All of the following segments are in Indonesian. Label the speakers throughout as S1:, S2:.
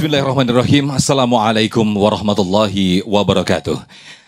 S1: Bismillahirrahmanirrahim. Assalamualaikum warahmatullahi wabarakatuh.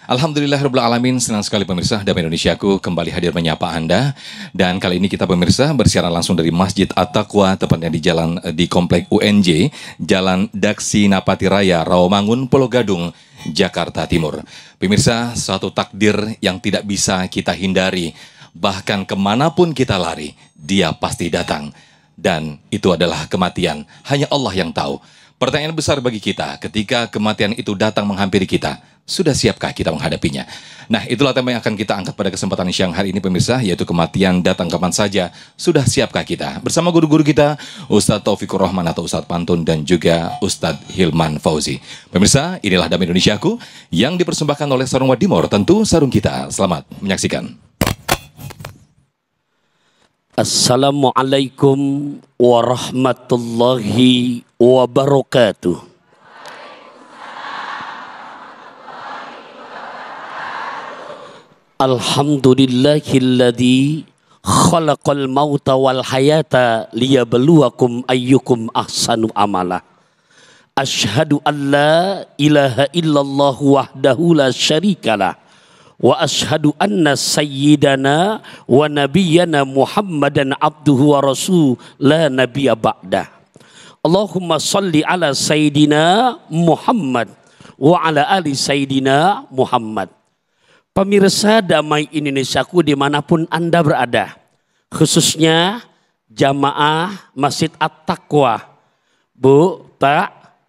S1: Alhamdulillahirabbil alamin. Senang sekali pemirsa Damai Indonesiaku kembali hadir menyapa Anda. Dan kali ini kita pemirsa bersiaran langsung dari Masjid At-Taqwa, tepatnya di Komplek UNJ, Jalan Daksi Napati Raya, Rawamangun, Pulau Gadung, Jakarta Timur. Pemirsa, suatu takdir yang tidak bisa kita hindari. Bahkan kemanapun kita lari, dia pasti datang. Dan itu adalah kematian. Hanya Allah yang tahu. Pertanyaan besar bagi kita, ketika kematian itu datang menghampiri kita, sudah siapkah kita menghadapinya? Nah, itulah tema yang akan kita angkat pada kesempatan siang hari ini pemirsa, yaitu kematian datang kapan saja. Sudah siapkah kita? Bersama guru-guru kita, Ustadz Taufikur Rahman atau Ustadz Pantun dan juga Ustadz Hilman Fauzi. Pemirsa, inilah Damai Indonesiaku yang dipersembahkan oleh Sarung Wadimor, tentu sarung kita. Selamat menyaksikan.
S2: Assalamualaikum warahmatullahi wabarakatuh. Alhamdulillahilladzi khalaqal mauta wal hayata liyabluwakum ayyukum ahsanu amala. Asyhadu an la ilaha illallah wahdahu la syarikalah. Wa ashhadu anna sayyidana wa nabiyyana Muhammadan abduhu wa rasul la nabiyya ba'da. Allahumma salli ala sayyidina Muhammad wa ala ali sayyidina Muhammad. Pemirsa Damai Indonesiaku dimanapun Anda berada, khususnya jamaah Masjid At-Taqwa. Bu, Pak,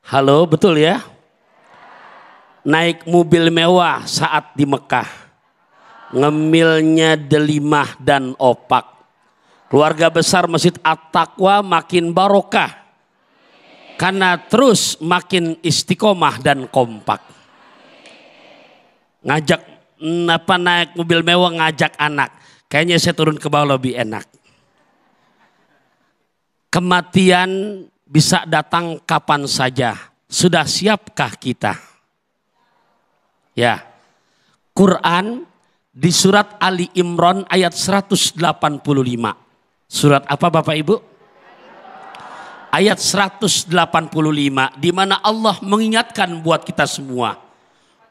S2: halo, betul ya? Naik mobil mewah saat di Mekah, ngemilnya delimah dan opak. Keluarga besar Masjid At-Taqwa makin barokah karena terus makin istiqomah dan kompak. Ngajak naik mobil mewah, ngajak anak, kayaknya saya turun ke bawah lebih enak. Kematian bisa datang kapan saja. Sudah siapkah kita? Ya, Quran di surat Ali Imran ayat 185. Surat apa Bapak Ibu? Ayat 185, di mana Allah mengingatkan buat kita semua.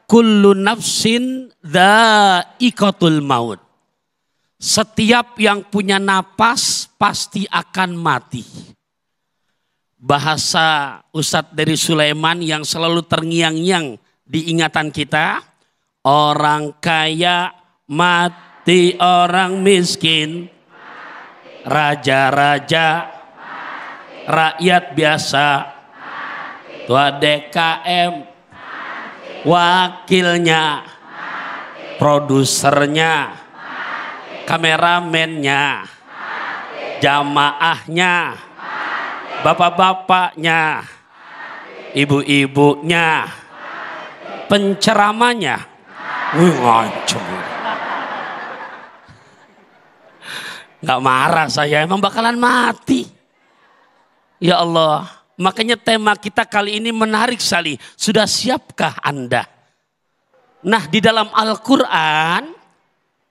S2: Kullu nafsin dha'iqatul maut. Setiap yang punya napas pasti akan mati. Bahasa Ustadz dari Sulaiman yang selalu terngiang-ngiang di ingatan kita, orang kaya mati, orang miskin mati, raja-raja mati, rakyat biasa mati, tua DKM mati, wakilnya mati, produsernya mati, kameramennya mati, jamaahnya mati, bapak-bapaknya mati, ibu-ibunya, penceramanya, wih ngancem. Gak marah saya, emang bakalan mati. Ya Allah, makanya tema kita kali ini menarik sekali. Sudah siapkah Anda? Nah, di dalam Al-Quran,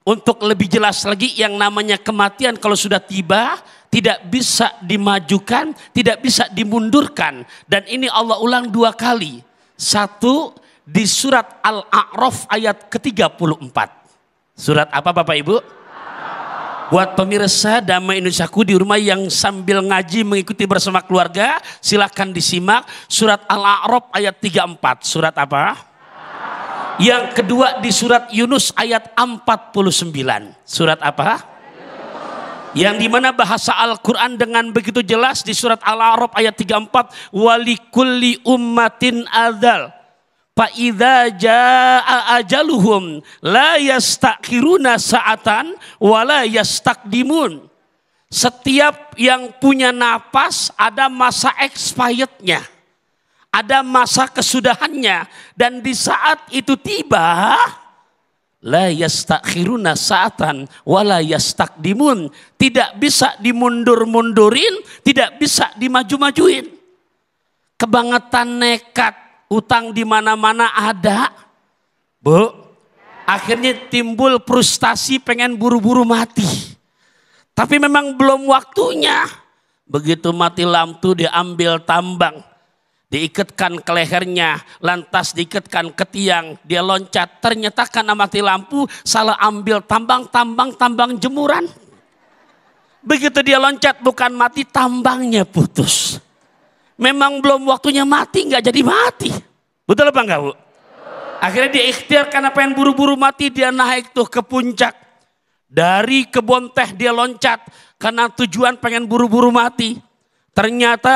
S2: untuk lebih jelas lagi, yang namanya kematian kalau sudah tiba, tidak bisa dimajukan, tidak bisa dimundurkan. Dan ini Allah ulang 2 kali. Satu, di surat Al-A'raf ayat ke-34. Surat apa Bapak Ibu? Buat pemirsa Damai Indonesiaku di rumah yang sambil ngaji mengikuti bersama keluarga, silakan disimak surat Al-A'raf ayat 34. Surat apa? Yang kedua di surat Yunus ayat 49. Surat apa? Yang dimana bahasa Al-Quran dengan begitu jelas di surat Al-A'raf ayat 34. Walikulli ummatin adzal. Fa'idha ja'a ajaluhum la yastakhiruna sa'atan wa la yastakdimun. Setiap yang punya napas ada masa expirednya, ada masa kesudahannya, dan di saat itu tiba la yastakhiruna sa'atan wa la yastakdimun. Tidak bisa dimundur-mundurin, tidak bisa dimaju-majuin. Kebangetan nekat, utang di mana-mana ada, Bu. Akhirnya timbul frustasi pengen buru-buru mati. Tapi memang belum waktunya. Begitu mati lampu diambil tambang. diikatkan ke lehernya, lantas diikatkan ke tiang, dia loncat, ternyata karena mati lampu salah ambil tambang jemuran. Begitu dia loncat bukan mati, tambangnya putus. Memang belum waktunya mati, nggak jadi mati. Betul apa enggak, Bu? Akhirnya dia ikhtiar karena pengen buru-buru mati, dia naik tuh ke puncak. Dari kebun teh dia loncat karena tujuan pengen buru-buru mati. Ternyata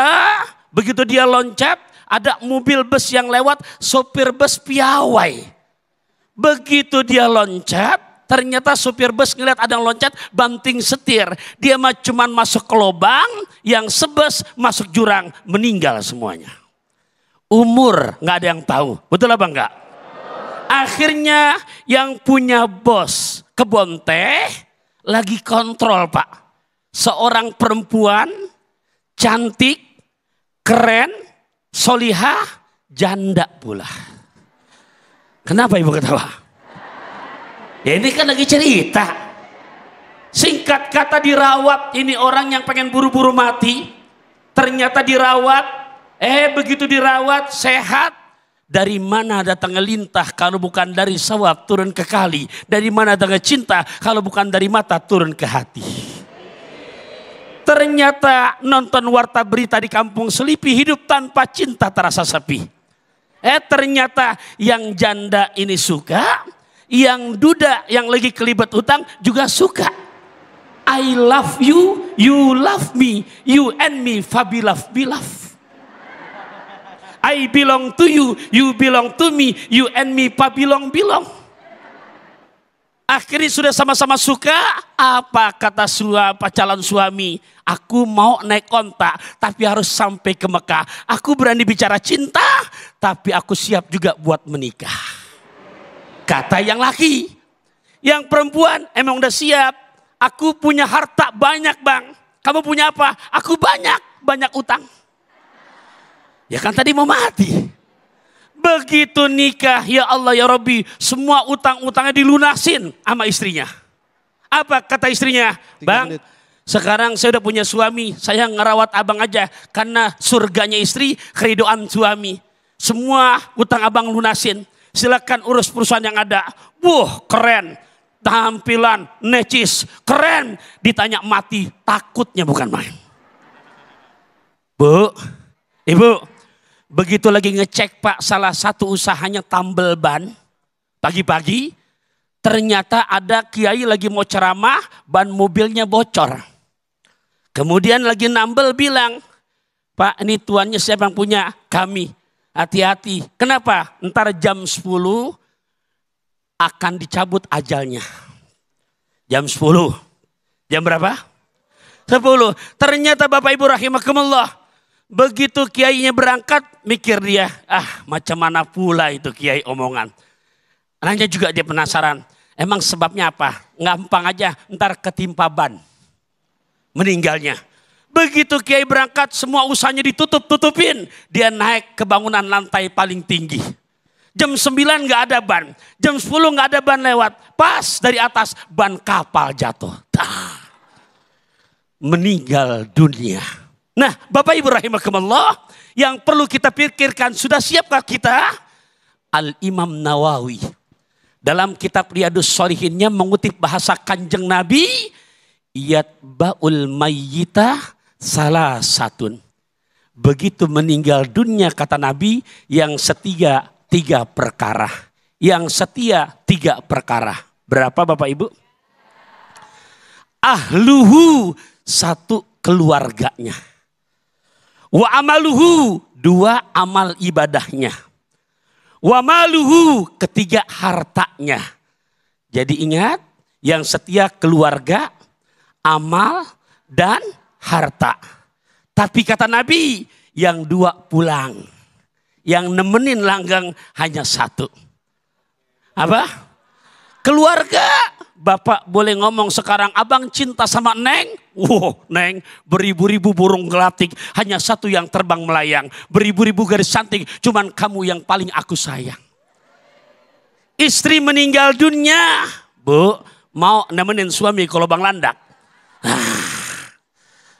S2: begitu dia loncat, ada mobil bus yang lewat, sopir bus piawai. Begitu dia loncat, ternyata sopir bus ngeliat ada yang loncat, banting setir. Dia cuman masuk ke lubang, yang sebes masuk jurang, meninggal semuanya. Umur nggak ada yang tahu, betul apa enggak? Akhirnya yang punya bos kebun teh lagi kontrol, Pak. Seorang perempuan cantik, keren, solihah, janda pula. Kenapa ibu ketawa? Ya ini kan lagi cerita. Singkat kata dirawat, ini orang yang pengen buru-buru mati. Ternyata dirawat, begitu dirawat sehat. Dari mana datangnya lintah kalau bukan dari sawah turun ke kali. Dari mana datangnya cinta kalau bukan dari mata turun ke hati. Ternyata nonton warta berita di kampung Selipi, hidup tanpa cinta terasa sepi. Ternyata yang janda ini suka, yang duda yang lagi kelibet utang juga suka. I love you, you love me, you and me, fabilaf bilaf. I belong to you, you belong to me, you and me, pabilong bilong. Akhirnya sudah sama-sama suka, apa kata calon suami? Aku mau naik onta, tapi harus sampai ke Mekah. Aku berani bicara cinta, tapi aku siap juga buat menikah. Kata yang laki. Yang perempuan emang udah siap. Aku punya harta banyak, Bang. Kamu punya apa? Aku banyak utang. Ya kan tadi mau mati. Begitu nikah, ya Allah ya Rabbi, semua utang-utangnya dilunasin sama istrinya. Apa kata istrinya? Bang, sekarang saya udah punya suami, saya ngerawat abang aja. Karena surganya istri, keridoan suami. Semua utang abang lunasin. Silakan urus perusahaan yang ada. Keren. Tampilan, necis, keren. Ditanya mati, takutnya bukan main. Bu, Ibu. Begitu lagi ngecek Pak, salah satu usahanya tambal ban. Pagi-pagi ternyata ada kiai lagi mau ceramah, ban mobilnya bocor. Kemudian lagi nambel bilang, Pak ini tuannya siapa yang punya? Kami. Hati-hati. Kenapa? Ntar jam 10 akan dicabut ajalnya. Jam 10. Jam berapa? 10. Ternyata Bapak Ibu rahimakumullah. Begitu kiainya berangkat, mikir dia, macam mana pula itu kiai omongan. Nanya juga dia penasaran, emang sebabnya apa? Gampang aja, ntar ketimpa ban. Meninggalnya. Begitu kiai berangkat, semua usahanya ditutupin. Dia naik ke bangunan lantai paling tinggi. Jam 9 gak ada ban, jam 10 gak ada ban lewat. Pas dari atas, ban kapal jatuh. Meninggal dunia. Nah, Bapak Ibu rahimakumullah, yang perlu kita pikirkan, sudah siapkah kita? Al-Imam Nawawi dalam kitab Riyadhus Shalihinnya mengutip bahasa Kanjeng Nabi, yatba'ul mayyita salasatun. Begitu meninggal dunia kata Nabi, yang setia 3 perkara. Yang setia 3 perkara. Berapa Bapak Ibu? Ahluhu, 1 keluarganya. Wa amaluhu, 2 amal ibadahnya. Wa maluhu, 3 hartanya. Jadi ingat, yang setia keluarga, amal, dan harta. Tapi kata Nabi, yang 2 pulang. Yang nemenin langgang hanya 1. Apa? Keluarga. Bapak boleh ngomong sekarang, abang cinta sama Neng. Neng, beribu-ribu burung gelatik, hanya 1 yang terbang melayang. Beribu-ribu garis cantik, cuman kamu yang paling aku sayang. Istri meninggal dunia, Bu, mau nemenin suami kalau bang landak.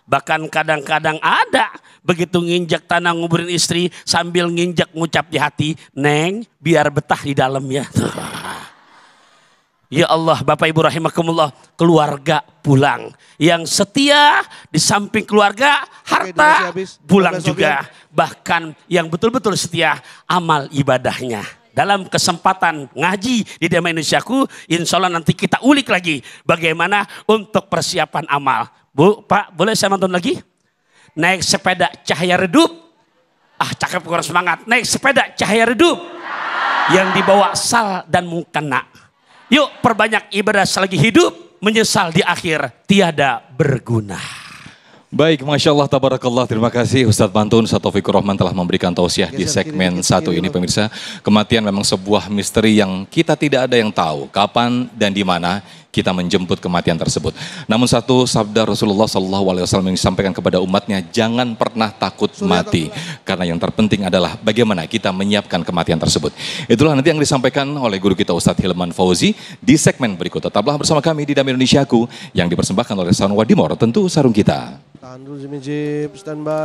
S2: Bahkan kadang-kadang ada begitu nginjak tanah nguburin istri sambil nginjak ngucap di hati, Neng biar betah di dalam ya. Ya Allah, Bapak Ibu rahimakumullah, keluarga pulang. Yang setia di samping keluarga, harta pulang juga. Bahkan yang betul-betul setia, amal ibadahnya. Dalam kesempatan ngaji di Dhamma Indonesiaku, insya Allah nanti kita ulik lagi bagaimana untuk persiapan amal. Bu, Pak, boleh saya nonton lagi? Naik sepeda cahaya redup. Cakep, kurang semangat. Naik sepeda cahaya redup. Yang dibawa sal dan mukena. Yuk perbanyak ibadah selagi hidup, menyesal di akhir tiada berguna.
S1: Baik, Masya Allah, tabarakallah. Terima kasih Ustadz Pantun, Ustadz Taufikur Rahman telah memberikan tausiah di segmen 1 ini pemirsa. Kematian memang sebuah misteri yang kita tidak ada yang tahu kapan dan di mana kita menjemput kematian tersebut. Namun satu sabda Rasulullah SAW yang disampaikan kepada umatnya, jangan pernah takut mati. Karena yang terpenting adalah bagaimana kita menyiapkan kematian tersebut. Itulah nanti yang disampaikan oleh guru kita Ustadz Hilman Fauzi di segmen berikut. Tetaplah bersama kami di Dhamma Indonesiaku yang dipersembahkan oleh Sarung Wadimor, tentu sarung kita.
S3: Tahan dulu si Mijib, standby.